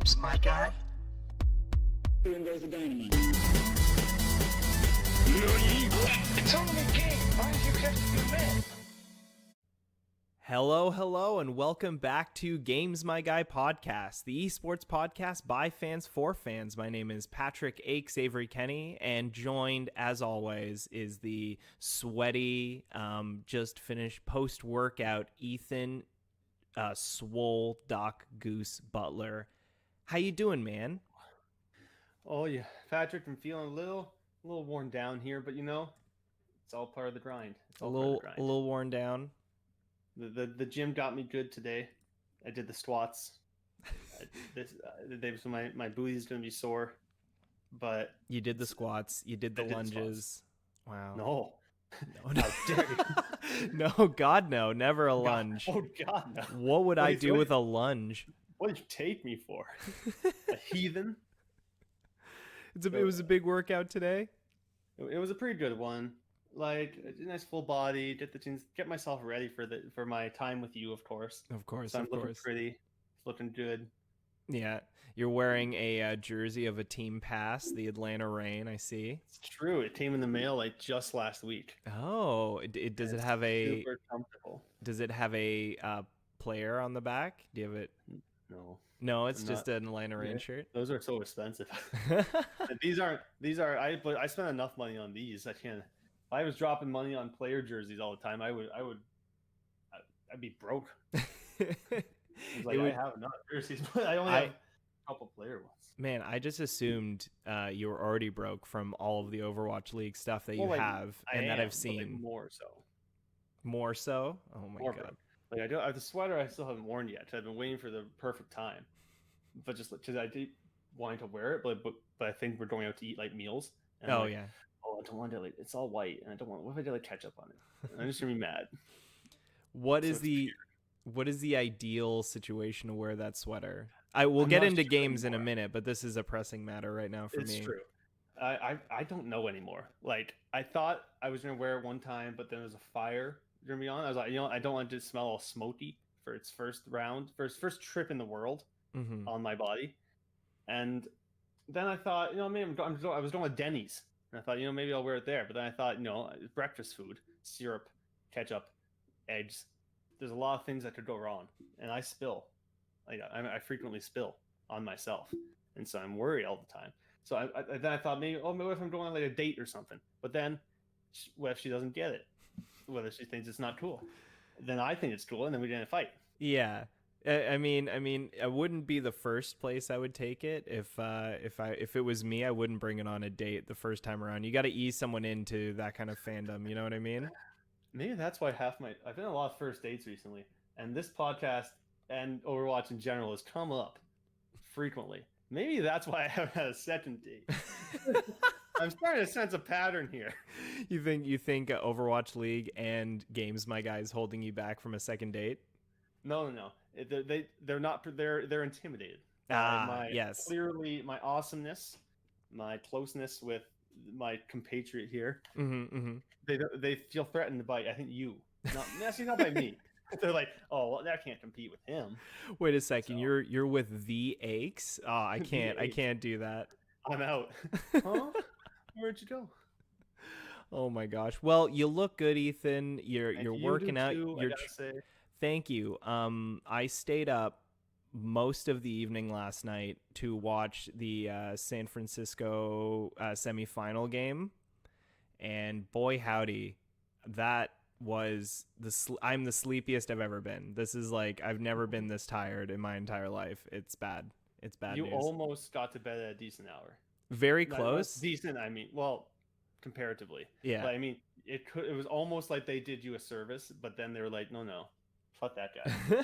Games, my guy. Boom goes the dynamite. It's only a game. Why did you catch the man? Hello, and welcome back to Games My Guy podcast, the esports podcast by fans for fans. My name is Patrick Aches Avery Kenny, and joined, as always, is the sweaty, just finished post-workout Ethan Swole Doc Goose Butler. How you doing, man? Oh yeah, Patrick, I'm feeling a little worn down here, but it's all part of the grind. It's A all part of little, the grind. a little worn down. The gym got me good today. I did the squats. So my booty's gonna be sore, but You did the squats. You did the I did the lunges. Wow. no, No, how dare you? no, God, no, never a lunge. Oh God, no! What would I Wait, do what- with a lunge? What did you take me for? A heathen? It was a big workout today. It was a pretty good one. Like a nice full body. Did the things, get myself ready for my time with you, of course. Of course, So I'm of looking course. pretty, looking good. Yeah, you're wearing a jersey of a team pass, the Atlanta Reign. I see. It's true. It came in the mail like just last week. Oh, does it It's have a super comfortable? player on the back? Do you have it? No, No, it's I'm just not- an Atlanta Reign Yeah. shirt. those are so expensive. These are. But I spent enough money on these. I can't. If I was dropping money on player jerseys all the time, I'd be broke. It's like It would- I have enough jerseys, but I only I- have a couple player ones. Man, I just assumed you were already broke from all of the Overwatch League stuff that you Well, like, have I and that am, I've but, like, seen. more so. More so? Oh my More god. broke. Like I do. I have the sweater I still haven't worn yet. I've been waiting for the perfect time, but just because I did wanting to wear it, but I think we're going out to eat like meals. And I'm Oh like, yeah. oh, I don't want to like it's all white, and I don't want. What if I did like ketchup on it? And I'm just gonna be mad. What So is it's the ideal situation to wear that sweater? I will I'm get not into sure games in a anymore. minute, but this is a pressing matter right now for It's me. true. I don't know anymore. Like I thought I was gonna wear it one time, but then there was a fire gonna be on. I was like, I don't want it to smell all smoky for its first round, for its first trip in the world Hmm. on my body. And then I thought, maybe I was going with Denny's, and I thought, maybe I'll wear it there. But then I thought, breakfast food, syrup, ketchup, eggs. There's a lot of things that could go wrong, and I spill. Like I frequently spill on myself, and so I'm worried all the time. So then I thought maybe what if I'm going on like a date or something? But then, what if she doesn't get it? Whether she thinks it's not cool, then I think it's cool, and then we didn't fight. Yeah. I mean, I wouldn't be the first place I would take it if it was me. I wouldn't bring it on a date the first time around. You got to ease someone into that kind of fandom. You know what I mean? Maybe that's why I've been on a lot of first dates recently, and this podcast and Overwatch in general has come up frequently. Maybe that's why I haven't had a second date. I'm starting to sense a pattern here. You think Overwatch League and Games My Guy is holding you back from a second date? No. They're not. They're intimidated. Yes. Clearly, my awesomeness, my closeness with my compatriot here. Mm-hmm. They feel threatened by I think you. Not by me. They're like, oh well, that can't compete with him. Wait a second. So- You're with the Aches? Oh, I The can't. I Aches. can't do that. I'm out. Huh? Where'd you go? Oh my gosh. Well, you look good, Ethan. You're And you working do out. too, I You're gotta say. Thank you. I stayed up most of the evening last night to watch the San Francisco semifinal game, and boy howdy, that was I'm the sleepiest I've ever been. This is like I've never been this tired in my entire life. It's bad. It's bad You news. almost got to bed at a decent hour. Very Not close. decent, I mean, well, comparatively. Yeah. But I mean, it was almost like they did you a service, but then they were like, no, fuck that guy.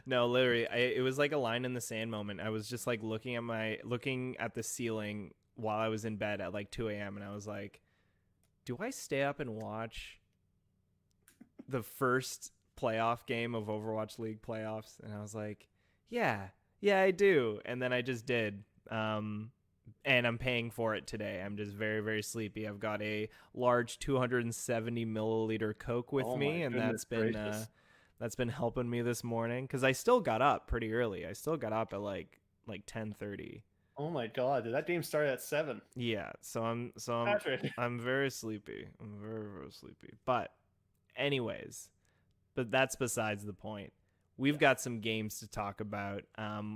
No, literally, it was like a line in the sand moment. I was just like looking at the ceiling while I was in bed at like 2 a.m. and I was like, do I stay up and watch the first playoff game of Overwatch League playoffs? And I was like, yeah, I do. And then I just did. And I'm paying for it today. I'm just very, very sleepy. I've got a large 270 milliliter Coke with Oh me, my and goodness that's been helping me this morning because I still got up pretty early. I still got up at like like 10:30. Oh my god, did that game start at 7? Yeah, so I'm Patrick. I'm very sleepy. I'm very, very sleepy. But anyways, but that's besides the point. We've got some games to talk about.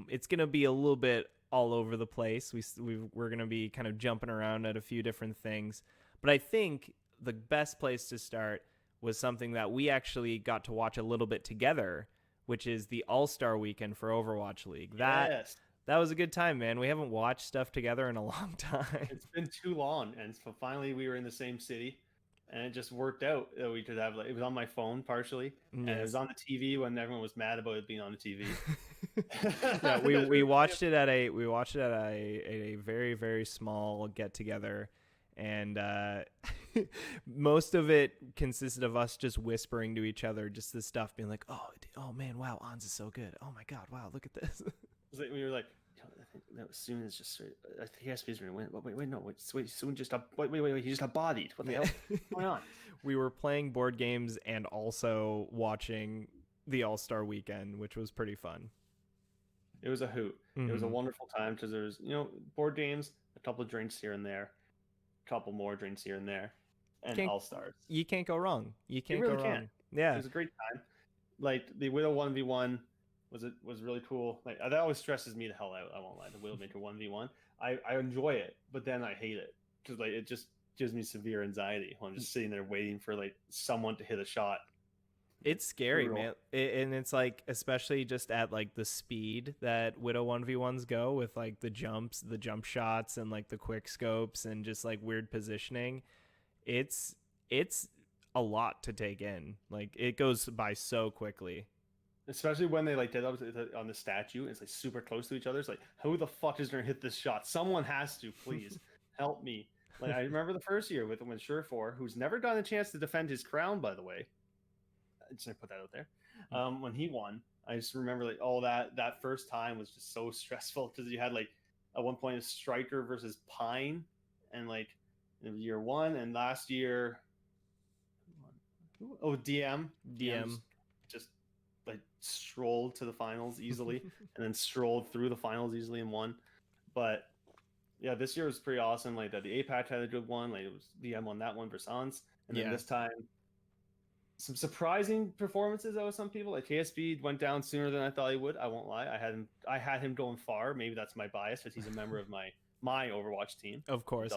It's gonna be a little bit all over the place. We're gonna be kind of jumping around at a few different things. But I think the best place to start was something that we actually got to watch a little bit together, which is the All-Star Weekend for Overwatch League. Yes. That was a good time, man. We haven't watched stuff together in a long time. It's been too long, and so finally we were in the same city, and it just worked out that we could have like it was on my phone partially, and it was on the TV when everyone was mad about it being on the TV. Yeah, we watched it at a very, very small get together, and most of it consisted of us just whispering to each other just this stuff, being like, oh man, wow, Ons is so good. Oh my god, wow, look at this. We were like, I think that Soon is just. I think PSP is going to win. But wait, no, Soon just wait, he just got bodied. What the hell? What's going on? We were playing board games and also watching the All-Star Weekend, which was pretty fun. It was a hoot. It was a wonderful time because there was, board games, a couple of drinks here and there, a couple more drinks here and there, and All-Stars. You can't go wrong. You can't really go wrong. Can't. Yeah. It was a great time. Like the Widow 1v1 was really cool. Like that always stresses me the hell out. I won't lie. The Widowmaker 1v1. I enjoy it, but then I hate it because like it just gives me severe anxiety when I'm just sitting there waiting for like someone to hit a shot. It's scary, Brutal. man. And it's like, especially just at like the speed that Widow 1v1s go with like the jump shots and like the quick scopes and just like weird positioning. It's a lot to take in. Like it goes by so quickly. Especially when they like did on the statue, it's like super close to each other. It's like, who the fuck is gonna hit this shot? Someone has to, please help me. Like I remember the first year when Surefour, who's never gotten a chance to defend his crown, by the way. I just put that out there. When he won, I just remember like all that first time was just so stressful because you had like at one point a Striker versus Pine, and like in year 1 and last year, DM just like strolled to the finals easily and then strolled through the finals easily and won. But yeah, this year was pretty awesome. Like the APAC had a good one. Like it was DM won that one versus Sans. And then this time some surprising performances out of some people. Like KSB went down sooner than I thought he would. I won't lie. I had him going far. Maybe that's my bias because he's a member of my Overwatch team. Of course.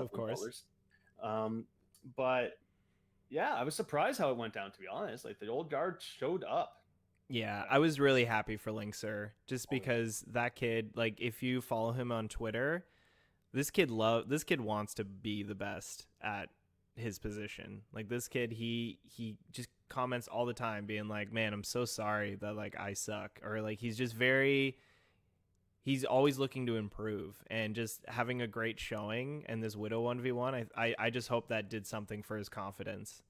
But yeah, I was surprised how it went down, to be honest. Like the old guard showed up. Yeah, I was really happy for Linkser just because that kid, like if you follow him on Twitter, this kid wants to be the best at his position. Like this kid, he just comments all the time being like, man, I'm so sorry that like I suck, or like he's always looking to improve and just having a great showing. And this Widow 1v1, I just hope that did something for his confidence.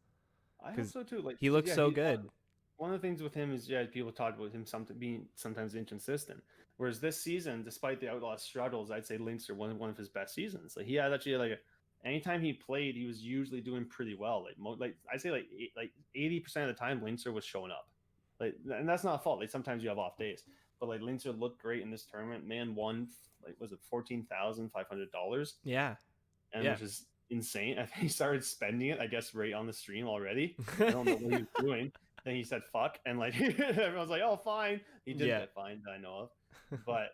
I hope so too. Like he looks so good. One of the things with him is people talk about him being sometimes inconsistent. Whereas this season, despite the Outlaws struggles, I'd say Linkser one of his best seasons. Like he had actually like anytime he played, he was usually doing pretty well. Like I'd say like 80% of the time, Linkser was showing up. Like, and that's not a fault. Like sometimes you have off days, but like Linkser looked great in this tournament. Man won like was it $14,500? Yeah, and which is insane. I think he started spending it, I guess, right on the stream already. I don't know what he was doing. Then he said fuck, and like everyone's like, oh fine. He didn't get fined that I know of, but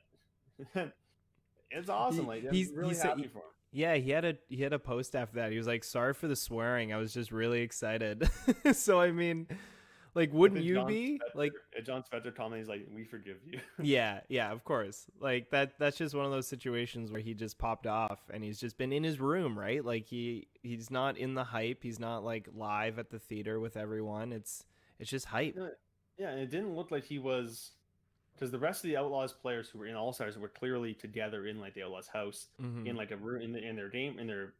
it's awesome. Like I'm really happy for him. Yeah, he had a post after that. He was like, sorry for the swearing, I was just really excited. So I mean, like, wouldn't you be like John Spector comments like, we forgive you. yeah, of course. Like that's just one of those situations where he just popped off and he's just been in his room, right? Like he's not in the hype, he's not like live at the theater with everyone. It's just hype. Yeah, and it didn't look like he was, because the rest of the Outlaws players who were in All Stars were clearly together in like the Outlaws house, in like a room in their game, in their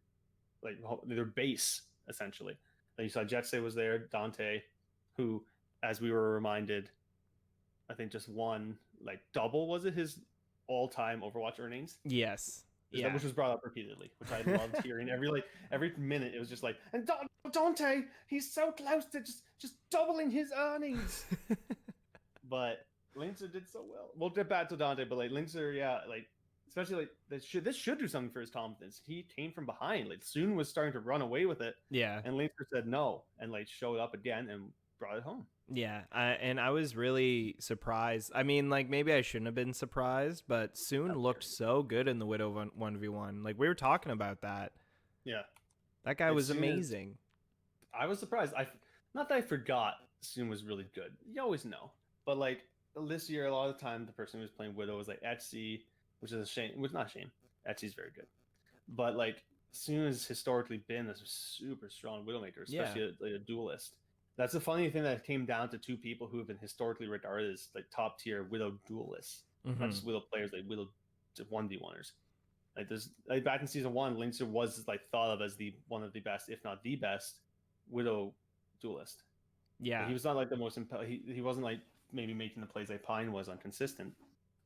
like their base essentially. Like you saw Jetsay was there, Dante, who, as we were reminded, I think just won like double, was it his all-time Overwatch earnings? Yes. Yeah. Which was brought up repeatedly, which I loved hearing. Every minute it was just like, and Dante, he's so close to just doubling his earnings. But Linkser did so well. We'll get back to Dante, but like Linkser, yeah, like especially like this should do something for his confidence. He came from behind. Like Soon was starting to run away with it, Yeah. and Linkster said no, and like showed up again and brought it home. Yeah, and I was really surprised. I mean, like maybe I shouldn't have been surprised, but Soon looked so good in the Widow 1v1. Like we were talking about that. Yeah, That guy And was Soon is- amazing. I was surprised. Not that I forgot Soon was really good. You always know, but like this year, a lot of the time the person who was playing Widow was like Etsy, which is a shame. Which not a shame. Etsy's very good, but like Soon has historically been a super strong Widowmaker, especially a duelist. That's the funny thing that came down to two people who have been historically regarded as like top tier Widow duelists, not just Widow players, like Widow 1v1ers. Like there's like back in season 1, Linkster was like thought of as the one of the best, if not the best, Widow duelist. Yeah. Like, he was not like the most he wasn't like maybe making the plays like Pine was on consistent,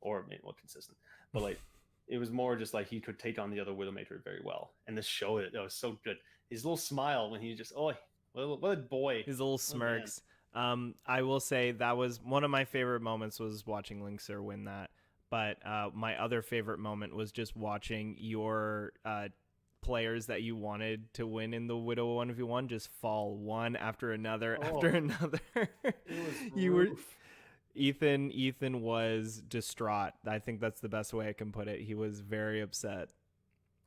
or well consistent, but like it was more just like he could take on the other Widowmaker very well, and this showed it. That was so good. His little smile when he just what a boy. His little smirks. I will say that was one of my favorite moments was watching Linkster win that. But my other favorite moment was just watching your players that you wanted to win in the Widow 1v1 just fall one after another after another. Ethan was distraught. I think that's the best way I can put it. He was very upset.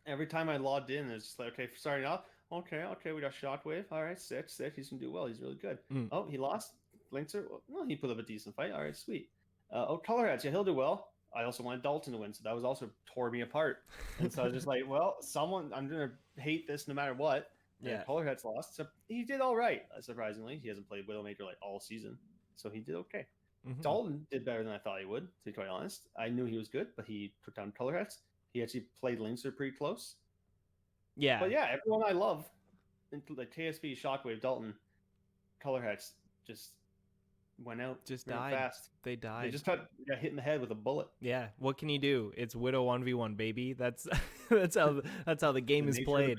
Every time I logged in, it's just like, okay, starting off, okay, we got Shockwave. All right, sick. He's gonna do well. He's really good. Oh, he lost. Linkster. Well, he put up a decent fight. All right, sweet. Colorheads. Yeah, he'll do well. I also wanted Dalton to win, so that was also tore me apart. And so I was just like, well, I'm gonna hate this no matter what. And Colorheads lost, so he did all right. Surprisingly, he hasn't played Widowmaker like all season, so he did okay. Dalton did better than I thought he would, to be quite honest. I knew he was good, but he took down Colorheads. He actually played Linkster pretty close. Yeah. But yeah, everyone I love, like KSP, Shockwave, Dalton, Colorheads, just went out. Just real died. fast. They died. They just got hit in the head with a bullet. Yeah. What can you do? It's Widow 1v1, baby. That's how the game is played.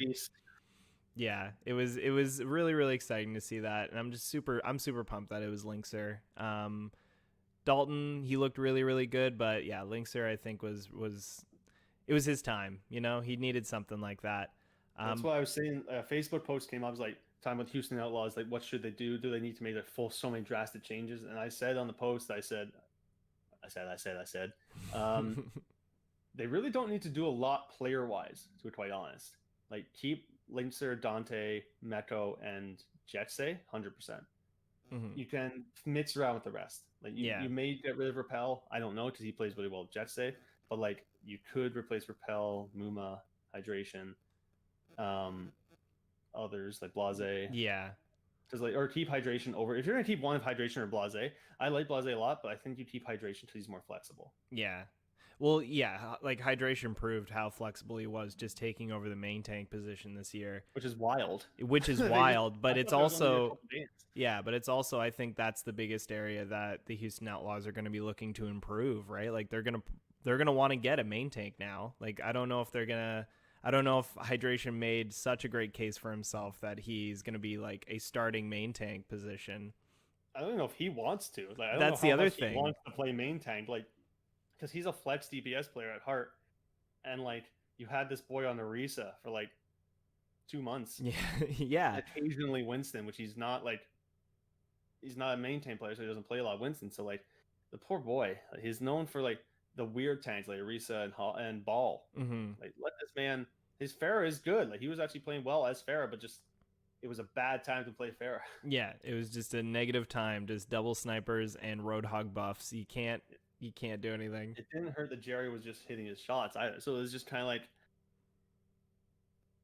Yeah, it was really, really exciting to see that, and I'm super pumped that it was Linkster. Dalton, he looked really, really good, but yeah, Linkster I think was it was his time. You know, he needed something like that. That's why I was saying. A Facebook post came up. I was like talking about Houston Outlaws. Like, what should they do? Do they need to make so many drastic changes? And I said on the post, I said, they really don't need to do a lot player wise. To be quite honest, like keep Linkster, Dante, Meko, and Jetsay 100%. You can mix around with the rest. Like you may get rid of Repel. I don't know because he plays really well with Jetsay. But like you could replace Repel, Muma, Hydration, others like Blase. Yeah. Because or keep Hydration over. If you're gonna keep one of Hydration or Blase, I like Blase a lot, but I think you keep Hydration because he's more flexible. Yeah. Well, yeah, like Hydration proved how flexible he was just taking over the main tank position this year. Which is wild. But it's also but it's also I think that's the biggest area that the Houston Outlaws are going to be looking to improve, right? Like they're going to want to get a main tank now. Like I don't know if Hydration made such a great case for himself that he's going to be like a starting main tank position. I don't know if he wants to. Like, I don't that's know the how other much thing. He wants to play main tank, like, because he's a flex DPS player at heart, and like you had this boy on Orisa for like 2 months. Yeah. Occasionally Winston, which he's not a main tank player, so he doesn't play a lot of Winston. So like the poor boy, he's known for like the weird tanks like Orisa and Ball. Like let this man. His Pharah is good. Like he was actually playing well as Pharah, but just it was a bad time to play Pharah. Yeah, it was just a negative time. Just double snipers and Roadhog buffs. You can't do anything. It didn't hurt that Jerry was just hitting his shots either. So it was just kind of like.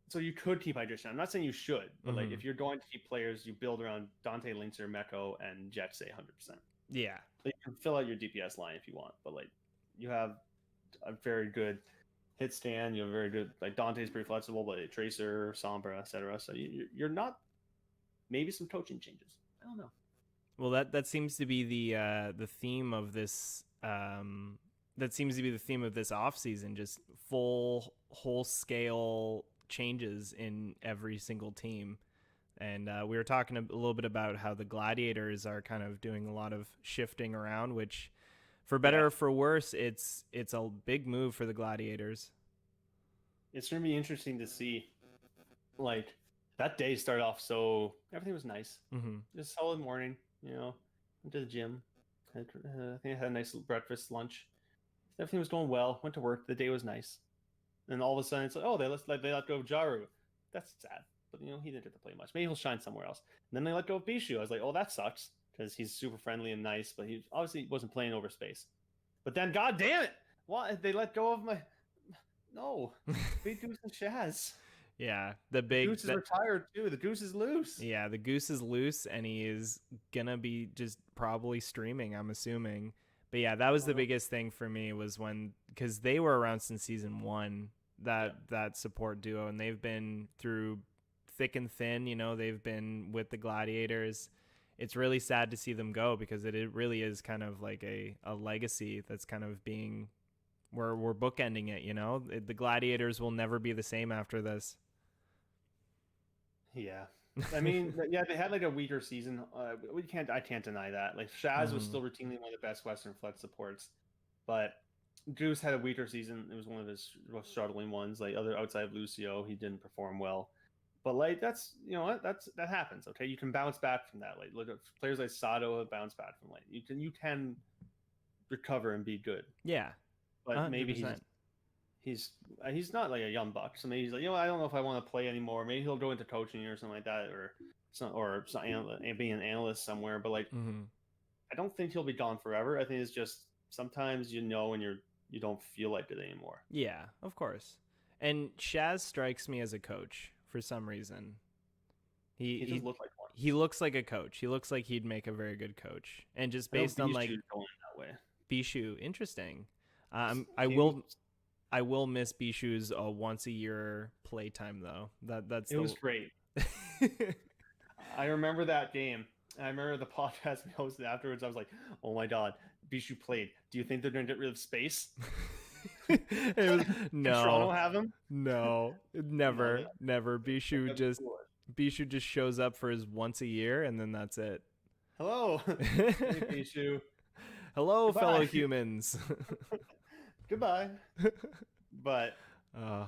So you could keep Hydration. I'm not saying you should, but like if you're going to keep players, you build around Dante, Linkster, Meko, and Jetsay 100%. Yeah. So you can fill out your DPS line if you want, but like you have a very good hit stand. You have very good like Dante's pretty flexible, but Tracer, Sombra, etc. So you're not maybe some coaching changes. I don't know. Well, that seems to be the theme of this. That seems to be the theme of this offseason, just whole scale changes in every single team. And we were talking a little bit about how the Gladiators are kind of doing a lot of shifting around, which For better Yeah. or for worse, it's a big move for the Gladiators. It's gonna be interesting to see. Like that day started off so everything was nice. Mm-hmm. Just solid morning. Went to the gym. I think I had a nice breakfast, lunch. Everything was going well. Went to work. The day was nice. And all of a sudden, it's like, oh, they let go of Jaru. That's sad. But he didn't get to play much. Maybe he'll shine somewhere else. And then they let go of Bishu. I was like, oh, that sucks because he's super friendly and nice, but he obviously wasn't playing over space. But then, god damn it, why they let go of my? No, Big Goose and Shaz. Yeah, the big Goose is retired too. The Goose is loose. Yeah, the Goose is loose, and he is gonna be just probably streaming, I'm assuming. But yeah, that was the biggest thing for me was because they were around since season 1, that support duo, and they've been through thick and thin. They've been with the Gladiators. It's really sad to see them go because it really is kind of like a legacy that's kind of being. We're bookending it. The Gladiators will never be the same after this. Yeah, I mean, yeah, they had like a weaker season. I can't deny that. Like Shaz was still routinely one of the best Western Flood supports, but Goose had a weaker season. It was one of his most struggling ones. Like outside of Lucio, he didn't perform well. But like that's that happens. Okay, you can bounce back from that. Like look at players like Sato have bounced back from like you can recover and be good. Yeah, but 100%. maybe he's not like a young buck. So maybe he's like, I don't know if I want to play anymore. Maybe he'll go into coaching or something like that, or being an analyst somewhere. But like, I don't think he'll be gone forever. I think it's just sometimes and you don't feel like it anymore. Yeah, of course. And Shaz strikes me as a coach for some reason. He doesn't look like one. He looks like a coach. He looks like he'd make a very good coach. And just based on like going that way. Bishu, interesting. I will miss Bishu's once a year playtime though. It was great. I remember that game. I remember the podcast we hosted afterwards. I was like, "Oh my god, Bishu played. Do you think they're going to get rid of space?" No. Toronto have him? No, never. Bishu just shows up for his once a year, and then that's it. Hello, hey, Bishu. Hello, Goodbye. fellow humans. Goodbye. But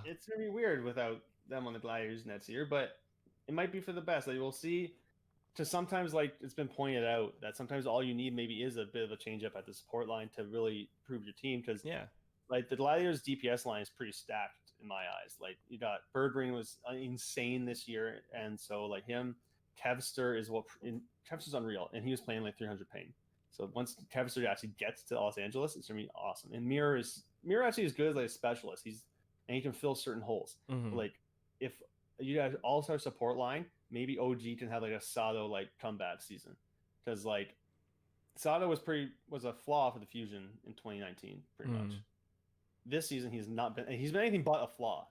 it's gonna be weird without them on the Gladiators next year. But it might be for the best. Like we'll see. Because sometimes, like it's been pointed out, that sometimes all you need maybe is a bit of a change up at the support line to really prove your team. Because like the Gladiators DPS line is pretty stacked in my eyes. Like you got Birdring was insane this year, and so like him, Kevster Kevster's unreal, and he was playing like 300 pain. So once Kevster actually gets to Los Angeles, it's gonna be awesome. And Mirror actually is good as like a specialist. He can fill certain holes. But, like if you guys all-star support line, maybe OG can have like a Sato like comeback season, because like Sato was a flaw for the Fusion in 2019 pretty much. This season he's been anything but a flaw.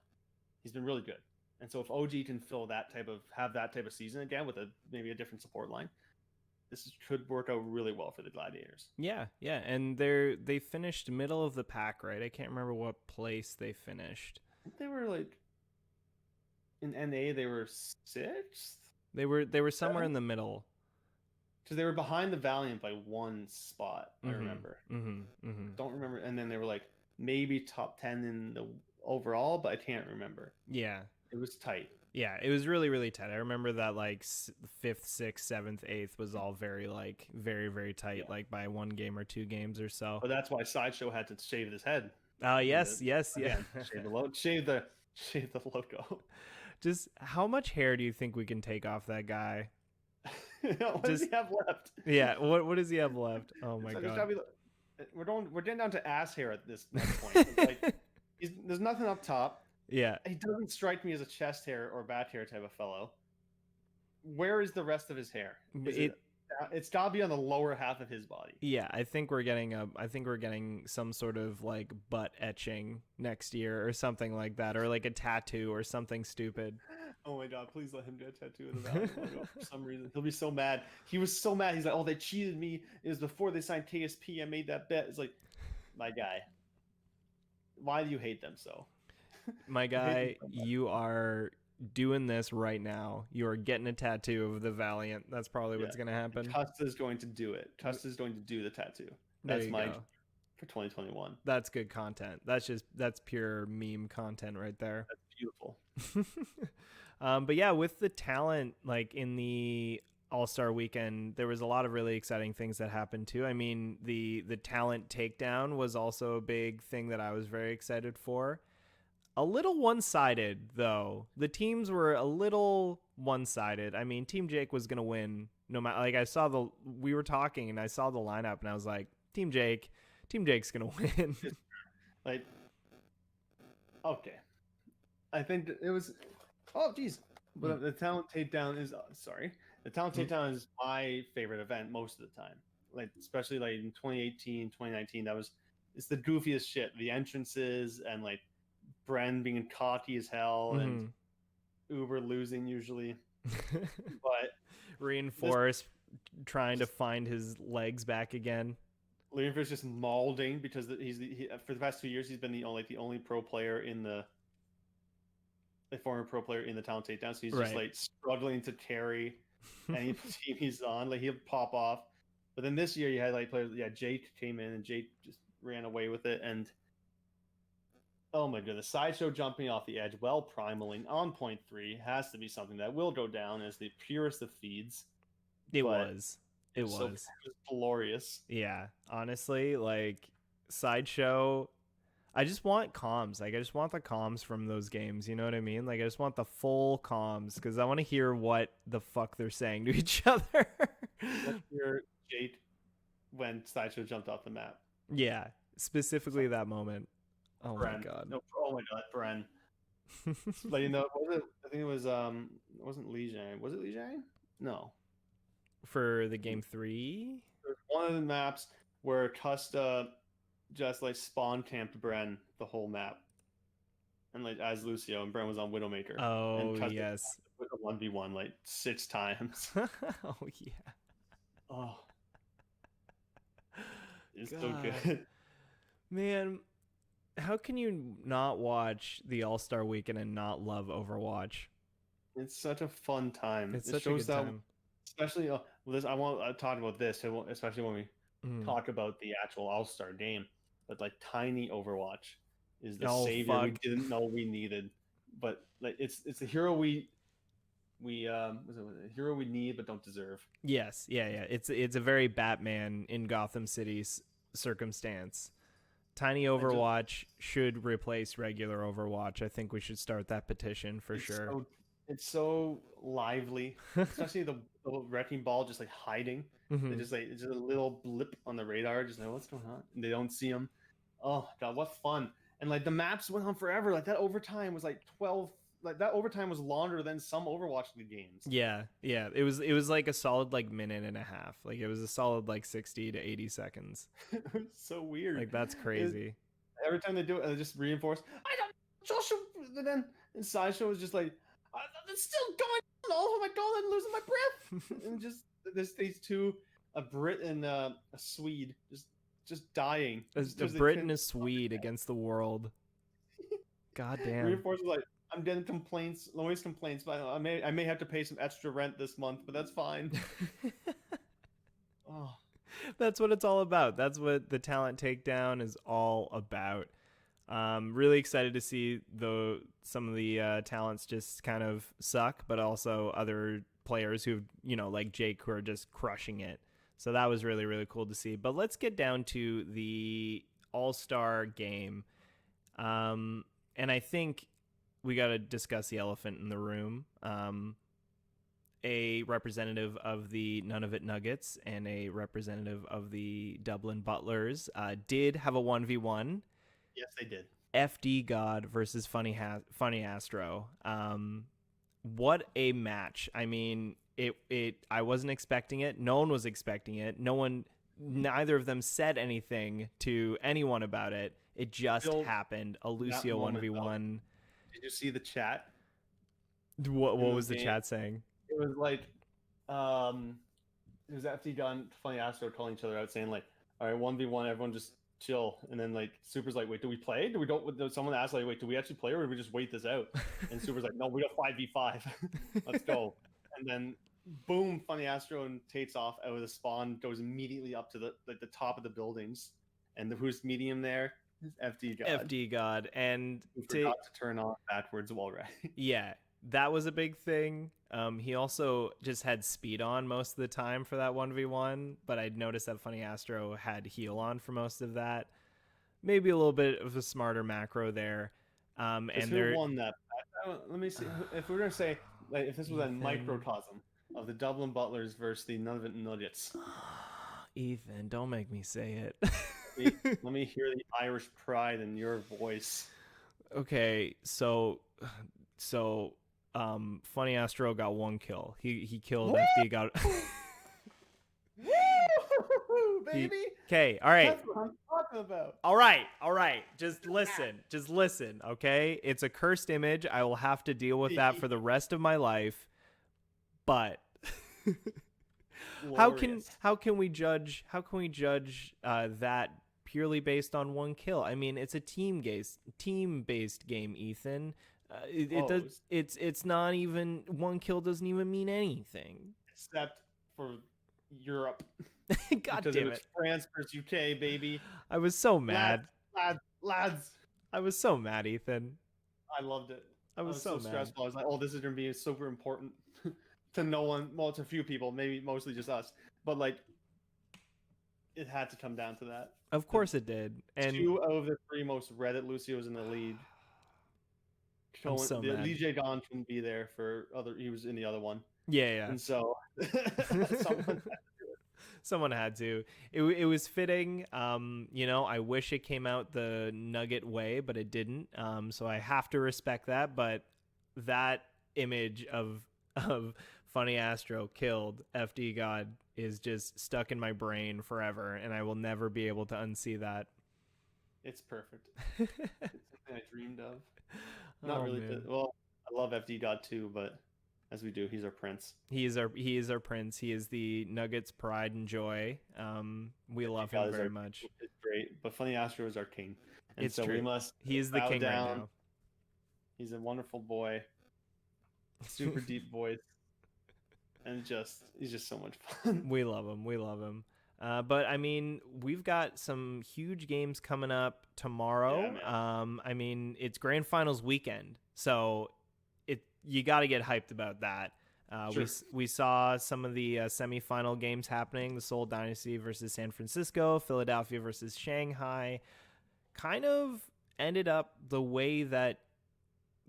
He's been really good, and so if OG can have that type of season again with maybe a different support line, this could work out really well for the Gladiators. Yeah, and they finished middle of the pack, right? I can't remember what place they finished. I think they were like in NA. They were 6th. They were somewhere in the middle. Because they were behind the Valiant by one spot. I remember. Don't remember. And then they were like maybe top 10 in the overall, but I can't remember. Yeah, it was tight. Yeah, it was really, really tight. I remember that like 5th, 6th, 7th, 8th was all very, very tight, like by one game or 2 games or so. But that's why Sideshow had to shave his head. Yes. Again, shave the logo. Just how much hair do you think we can take off that guy? What does he have left? Yeah, what does he have left? Oh my god. We're getting down to ass hair at this next point. It's like there's nothing up top. Yeah. He doesn't strike me as a chest hair or back hair type of fellow. Where is the rest of his hair? It's gotta be on the lower half of his body. Yeah, I think we're getting some sort of like butt etching next year or something like that, or like a tattoo or something stupid. Oh my god, please let him get a tattoo of the Valiant logo for some reason. He'll be so mad. He was so mad. He's like, "Oh, they cheated me. It was before they signed KSP. I made that bet." It's like, my guy, why do you hate them so? My guy, you are doing this right now. You are getting a tattoo of the Valiant. That's probably what's going to happen. Custa is going to do it. Custa is going to do the tattoo. That's my. Go. for 2021. That's good content. That's pure meme content right there. That's beautiful. But yeah, with the talent like in the All-Star weekend, there was a lot of really exciting things that happened too. I mean, the talent takedown was also a big thing that I was very excited for. A little one-sided though. The teams were a little one-sided. I mean, Team Jake was going to win no matter, like we were talking and I saw the lineup and I was like, Team Jake's going to win. Like, okay. I think it was, oh geez. But the talent takedown is, the talent takedown is my favorite event most of the time. Like, especially like in 2018, 2019, it's the goofiest shit. The entrances and like Bren being cocky as hell and Uber losing usually. But Reinforce trying to find his legs back again. Reinforce just mauling because for the past 2 years he's been the only pro player in the former pro player in the talent takedown. So he's just like struggling to carry any team he's on. Like he'll pop off. But then this year you had like players. Yeah, Jake came in and Jake just ran away with it. And oh my goodness, Sideshow jumping off the edge, well primaling on point 3 has to be something that will go down as the purest of feeds. It was glorious. Yeah, honestly, like Sideshow, I just want comms. Like I just want the comms from those games. You know what I mean? Like I just want the full comms because I want to hear what the fuck they're saying to each other. Let's hear Jake when Sideshow jumped off the map. Yeah, specifically that moment. Oh Bren. My god. No, oh my god, Bren. Like, you know, I think it was it wasn't Li Jiang. Was it Li Jiang? No. For the game 3? There's one of the maps where Custa just like spawn camped Bren the whole map. And like as Lucio and Bren was on Widowmaker. Oh and Custa yes. with a 1v1 like 6 times. Oh yeah. Oh. It's God. so good. Man, how can you not watch the All-Star Weekend and not love Overwatch? It's such a fun time. It's it such shows a good that, time. especially this. I want to talk about this, especially when we talk about the actual All-Star game. But like Tiny Overwatch is the savior we didn't know we needed. But like it's a hero we was it a hero we need but don't deserve. Yes, yeah. It's a very Batman in Gotham City's circumstance. Tiny Overwatch should replace regular Overwatch. I think we should start that petition for sure. It's so lively, especially the wrecking ball just like hiding. They just like it's just a little blip on the radar, just like what's going on, and they don't see him. Oh god, what fun! And like the maps went on forever. Like that overtime was like 12. Like that overtime was longer than some Overwatch League games. Yeah. It was like a solid like minute and a half. Like it was a solid like 60 to 80 seconds. It's so weird. Like that's crazy. Every time they do it, they just reinforce. I don't. Joshua. And then Sideshow was just like, it's still going on. Oh my god, I'm losing my breath. And just there's these two, a Brit and a Swede, just dying. The Brit and a Swede against the world. God damn. Reinforce was like, I'm getting complaints, noise complaints, but I may have to pay some extra rent this month, but that's fine. Oh, that's what it's all about. That's what the talent takedown is all about. Really excited to see some of the talents just kind of suck, but also other players who, like Jake, who are just crushing it. So that was really, really cool to see. But let's get down to the All-Star game. And I think we got to discuss the elephant in the room. A representative of the None of It Nuggets and a representative of the Dublin Butlers did have a 1v1. Yes, they did. FD God versus Funny Astro. What a match. I mean, I wasn't expecting it. No one was expecting it. Neither of them said anything to anyone about it. It just happened. A Lucio 1v1. Did you see the chat? What was the chat saying? It was like, it was FD Gun, Funny Astro calling each other out, saying like, "All right, 1v1, everyone just chill." And then like Super's like, "Wait, do we play? Someone asked like, "Wait, do we actually play, or do we just wait this out?" And Super's like, "No, we got 5v5. Let's go." And then boom, Funny Astro and Tate's off out of the spawn, goes immediately up to the top of the buildings, and who's meeting him there? FD God. FD God. And Who forgot to turn on backwards wall ride. yeah, that was a big thing. He also just had speed on most of the time for that 1v1, but I'd noticed that Funny Astro had heal on for most of that. Maybe a little bit of a smarter macro there. And who won that? Let me see. If we're gonna say, like, if this was a Ethan. microcosm of the Dublin Butlers versus the Nunavut Nuggets, Ethan, don't make me say it. let me hear the Irish pride in your voice. Okay, so Funny Astro got 1 kill. He killed FD God. Woo, baby! Okay, all right. That's what I'm talking about. All right. Just listen, okay? It's a cursed image. I will have to deal with that for the rest of my life. But how can we judge that purely based on 1 kill? I mean, it's a team-based game, Ethan. It's not even 1 kill doesn't even mean anything. Except for Europe. God Because damn was it. France versus UK, baby. I was so mad. Lads. I was so mad, Ethan. I loved it. I was so mad. stressful. I was like, oh, this is going to be super important to no one. Well, to a few people, maybe mostly just us. But, like, it had to come down to that. Of course it did. And 2 of the 3 most Reddit Lucios in the league. I'm so mad. Lee J. Don couldn't be there for he was in the other one. yeah. And so Someone had to. It was fitting. I wish it came out the Nugget way, but it didn't. So I have to respect that. But that image of Funny Astro killed FD God is just stuck in my brain forever, and I will never be able to unsee that. It's perfect. It's something I dreamed of. Not really. Man. Well, I love FD God too, but as we do, he's our prince. He is our prince. He is the Nuggets' pride and joy. We love him very much. It's great, but Funny Astro is our king, and It's so true. we must. He is the bow king down. right now. He's a wonderful boy, super deep voice, and he's just so much fun. We love him. But I mean, we've got some huge games coming up tomorrow. Yeah, I mean, it's grand finals weekend, so you got to get hyped about that. Sure. We saw some of the semifinal games happening: the Seoul Dynasty versus San Francisco, Philadelphia versus Shanghai. Kind of ended up the way that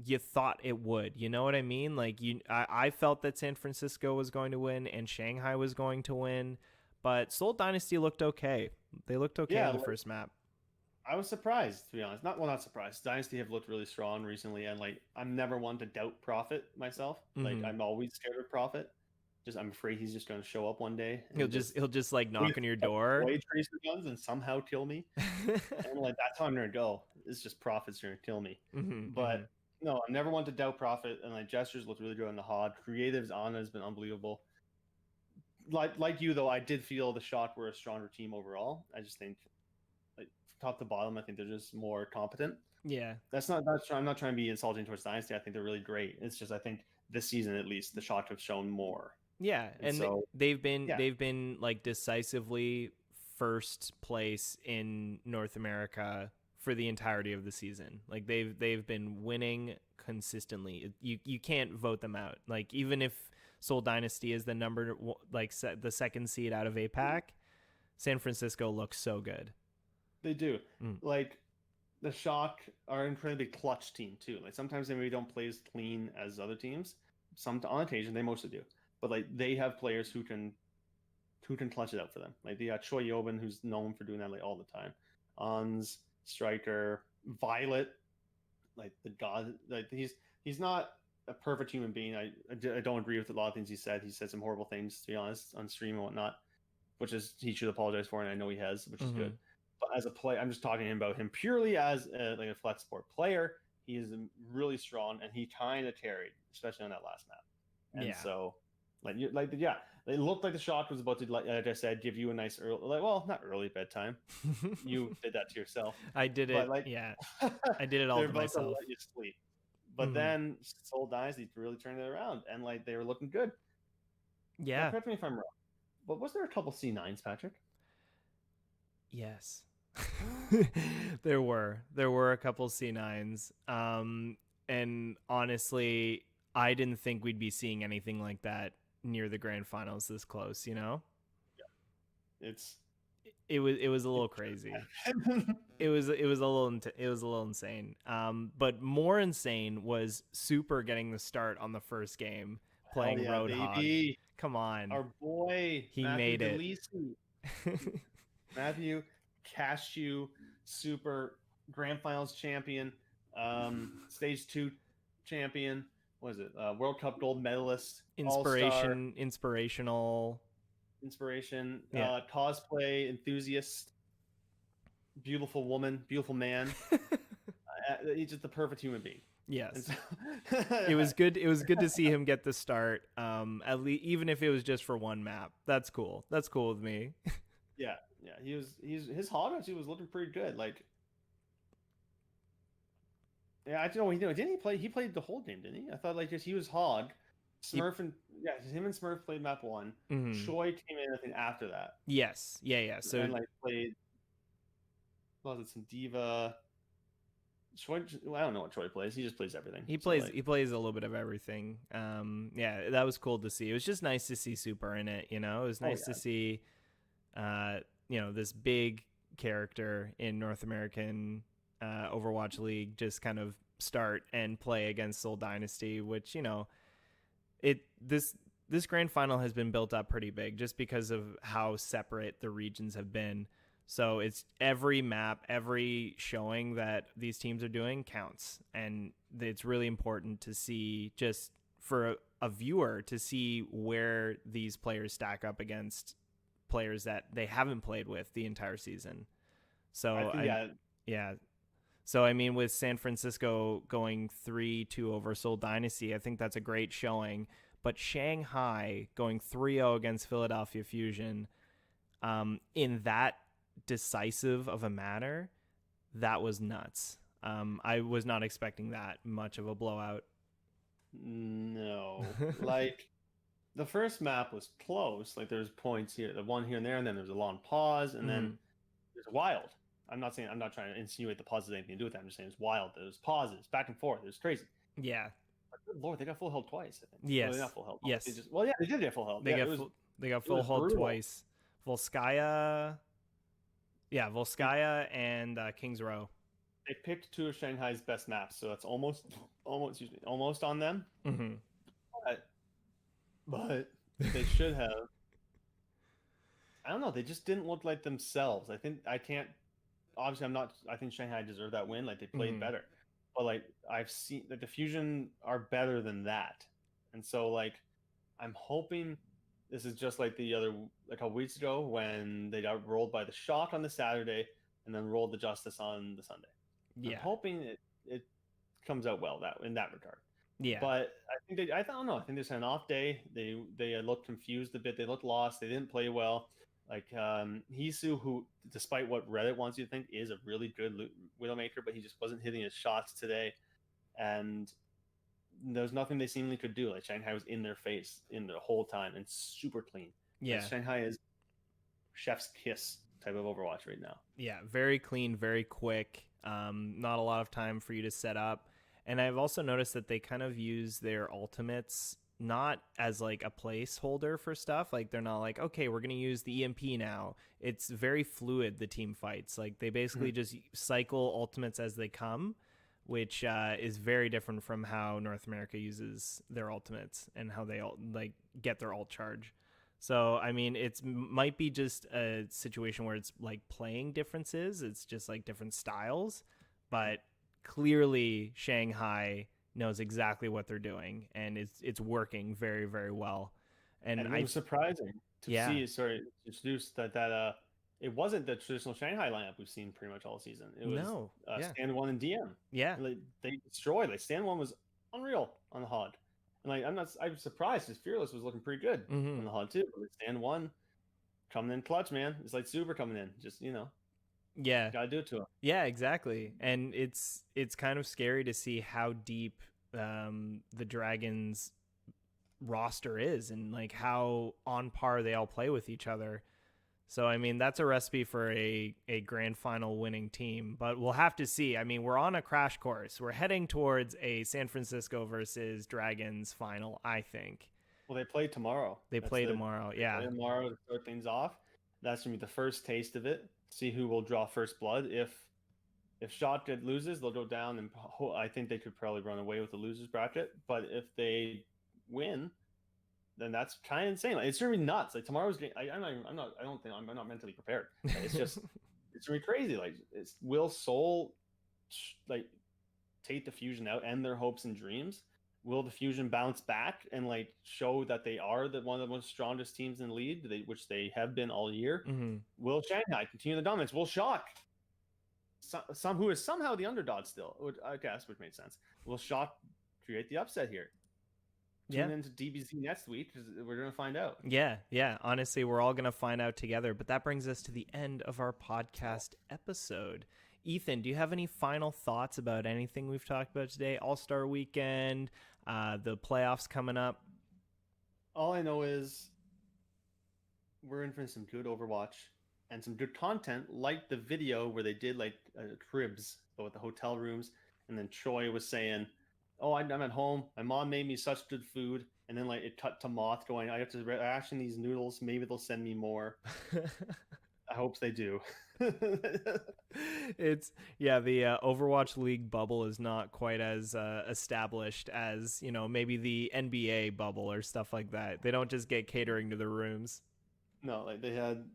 you thought it would. You know what I mean? Like I felt that San Francisco was going to win and Shanghai was going to win. But Seoul Dynasty looked okay. They looked okay in the first map. I was surprised, to be honest. Not surprised. Dynasty have looked really strong recently, and like I'm never one to doubt Prophet myself. Like I'm always scared of Prophet. I'm afraid he's just going to show up one day. He'll just like knock on your door. Play tracer guns and somehow kill me. And like that's how I'm going to go. It's just Prophet's going to kill me. But no, I'm never one to doubt Prophet. And like gestures looked really good on the HOD. Creatives on has been unbelievable. Like you though, I did feel the Shock were a stronger team overall. I just think, like top to bottom, I think they're just more competent. Yeah, I'm not trying to be insulting towards Dynasty. I think they're really great. It's just I think this season at least the Shock have shown more. Yeah, and so, they've been like decisively first place in North America for the entirety of the season. Like they've been winning consistently. You can't vote them out. Like even if Seoul Dynasty is the second seed out of APAC, San Francisco looks so good. They do. Like the Shock are an incredibly clutch team too. Like sometimes they maybe don't play as clean as other teams. On occasion they mostly do. But like they have players who can clutch it out for them. Like they got Choi Yobin, who's known for doing that like all the time. Ons, Striker, Violet, like the god. Like he's not a perfect human being. I don't agree with a lot of things he said. He said some horrible things, to be honest, on stream and whatnot, which is he should apologize for, and I know he has, which is good. But as a player, I'm just talking about him purely as like a flex sport player. He is really strong, and he kind of carried, especially on that last map. And so. It looked like the Shock was about to, like I said, give you a nice not early bedtime. You did that to yourself. I did it. I did it all to myself. To let you sleep. But then Seoul Dynasty really turned it around, and like they were looking good. Yeah. Correct me if I'm wrong, but was there a couple C9s, Patrick? Yes. There were a couple C9s. And honestly, I didn't think we'd be seeing anything like that near the grand finals this close, you know? It's It was a little crazy. It was a little insane. But more insane was Super getting the start on the first game playing Hell yeah, Roadhog. baby. Come on. Our boy He Matthew made it. DeLisi. Matthew Cashew, Super Grand Finals champion, Stage 2 champion. What is it? World Cup gold medalist. All-star, Inspirational. inspiration. Cosplay enthusiast. Beautiful woman, beautiful man. He's just the perfect human being. Yes. And so- It was good. It was good to see him get the start. At least, even if it was just for one map, that's cool. That's cool with me. Yeah. His hog actually was looking pretty good. Like, yeah, I don't know. Didn't he play? He played the whole game, didn't he? I thought like just he was hog. Smurf and him and Smurf played map 1. Mhm. Choi came in I think after that. Yes. Yeah. So and like played. Was it some diva? Choi, well, I don't know what Choi plays. He just plays everything. he So, plays. like, He plays a little bit of everything. Yeah, that was cool to see. It was just nice to see Super in it. You know, it was nice to see. This big character in North American Overwatch League just kind of start and play against Seoul Dynasty, which this grand final has been built up pretty big just because of how separate the regions have been. So it's every map, every showing that these teams are doing counts, and it's really important to see, just for a viewer, to see where these players stack up against players that they haven't played with the entire season. So So I mean, with San Francisco going 3-2 over Seoul Dynasty, I think that's a great showing. But Shanghai going 3-0 against Philadelphia Fusion, in that decisive of a manner, that was nuts. I was not expecting that much of a blowout. No, like the first map was close. Like there's points here, the one here and there, and then there's a long pause, and then there's wild. I'm not trying to insinuate the pause has anything to do with that. I'm just saying it's wild. There's pauses back and forth. It was crazy. Yeah. But good Lord, they got full health twice. I think. Yes. Well, not full health. Yes. They did get full health. They got full was hold brutal. twice. Volskaya. Yeah, Volskaya and Kings Row. They picked 2 of Shanghai's best maps, so that's almost on them. Mm-hmm. But they should have. I don't know. They just didn't look like themselves. I think Shanghai deserved that win. Like they played better, but like I've seen that the Fusion are better than that, and so like I'm hoping this is just like a couple weeks ago when they got rolled by the Shock on the Saturday and then rolled the Justice on the Sunday. Yeah. I'm hoping it comes out well in that regard. Yeah. But I don't know. I think they had an off day. They looked confused a bit. They looked lost. They didn't play well. Like Hisu, who, despite what Reddit wants you to think, is a really good Widowmaker, but he just wasn't hitting his shots today. And there's nothing they seemingly could do. Like Shanghai was in their face in the whole time and super clean. Yeah. Like, Shanghai is chef's kiss type of Overwatch right now. Yeah, very clean, very quick. Not a lot of time for you to set up. And I've also noticed that they kind of use their ultimates not as like a placeholder for stuff. Like they're not like, okay, we're going to use the EMP now. It's very fluid, the team fights. Like they basically just cycle ultimates as they come, which is very different from how North America uses their ultimates and how they like get their ult charge. So, I mean, might be just a situation where it's like playing differences. It's just like different styles, but clearly Shanghai knows exactly what they're doing, and it's working very, very well. And it was surprising to see, introduced that it wasn't the traditional Shanghai lineup we've seen pretty much all season. It was Stand 1 and DM. Yeah. They destroyed. Like Stand 1 was unreal on the HUD. And like I'm surprised because Fearless was looking pretty good on the HUD too. But like, Stand 1 coming in clutch, man. It's like Super coming in. Just yeah, gotta do it to him. Yeah, exactly. And it's kind of scary to see how deep the Dragons roster is and like how on par they all play with each other. So, I mean, that's a recipe for a grand final winning team, but we'll have to see. I mean, we're on a crash course. We're heading towards a San Francisco versus Dragons final, I think. Well, they play tomorrow. They That's play the- tomorrow. they Yeah. play tomorrow to start things off. That's gonna be the first taste of it. See who will draw first blood. If Shotgun loses, they'll go down, and I think they could probably run away with the losers bracket. But if they win, then that's kind of insane. Like, it's gonna be nuts. Like tomorrow's game, I'm not mentally prepared. Like, it's just it's gonna be crazy. Like will Seoul like take the Fusion out and their hopes and dreams? Will the Fusion bounce back and like show that they are one of the most strongest teams in the league, which they have been all year? Mm-hmm. Will Shanghai continue the dominance? Will Shock, some who is somehow the underdog still, which I guess which makes sense. Will Shock create the upset here? Tune into DBZ next week because we're gonna find out. Yeah. Honestly, we're all gonna find out together. But that brings us to the end of our podcast episode. Ethan, do you have any final thoughts about anything we've talked about today? All-Star Weekend, the playoffs coming up. All I know is we're in for some good Overwatch and some good content, like the video where they did like cribs with the hotel rooms, and then Troy was saying, "Oh, I'm at home. My mom made me such good food," and then like it cut to Moth going, "I have to ration these noodles. Maybe they'll send me more." I hope they do. The Overwatch League bubble is not quite as established as, you know, maybe the NBA bubble or stuff like that. They don't just get catering to the rooms. No, like they had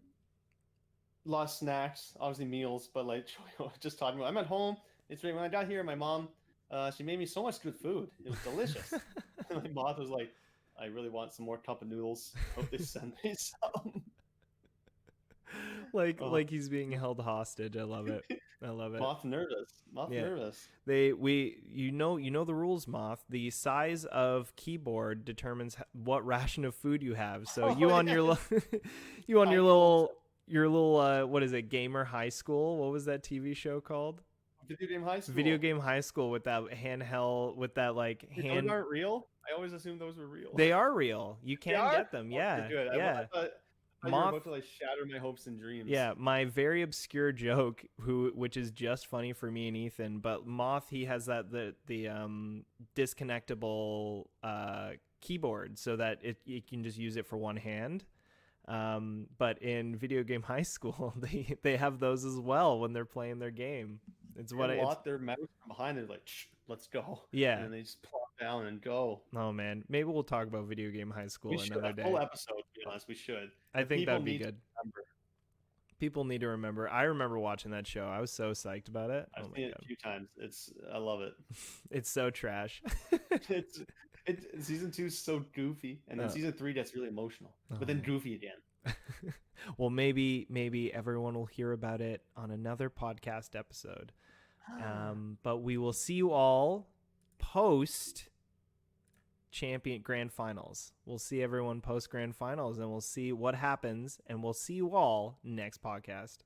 a lot of snacks, obviously meals, but like just talking about, I'm at home. It's when I got here, my mom, she made me so much good food. It was delicious. And my Moth was like, "I really want some more cup of noodles. Hope they send me some." Like he's being held hostage. I love it. Moth nervous. Yeah. Nervous. You know the rules, Moth. The size of keyboard determines what ration of food you have. So your little what is it, Gamer High School? What was that TV show called? Video Game High School. Video Game High School with that handheld, with that like hand. Those aren't real? I always assumed those were real. They are real. You can get them. Oh, Yeah. good. Yeah. I thought you were about to like shatter my hopes and dreams. Yeah, my very obscure joke, which is just funny for me and Ethan, but Moth, he has the disconnectable keyboard so that you can just use it for one hand. But in Video Game High School, they have those as well when they're playing their game. It's what they lock their mouse from behind it, like, "Shh, let's go." Yeah, and they just plop down and go. Oh man, maybe we'll talk about Video Game High School another day. Full episode, to be honest, we should. I think that'd be good. Remember. People need to remember. I remember watching that show. I was so psyched about it. I've seen it a few times. I love it. It's so trash. it's season 2 is so goofy, and then season 3 gets really emotional, but then goofy again. Well, maybe everyone will hear about it on another podcast episode. But we will see you all post champion grand finals. We'll see everyone post grand finals, and we'll see what happens, and we'll see you all next podcast.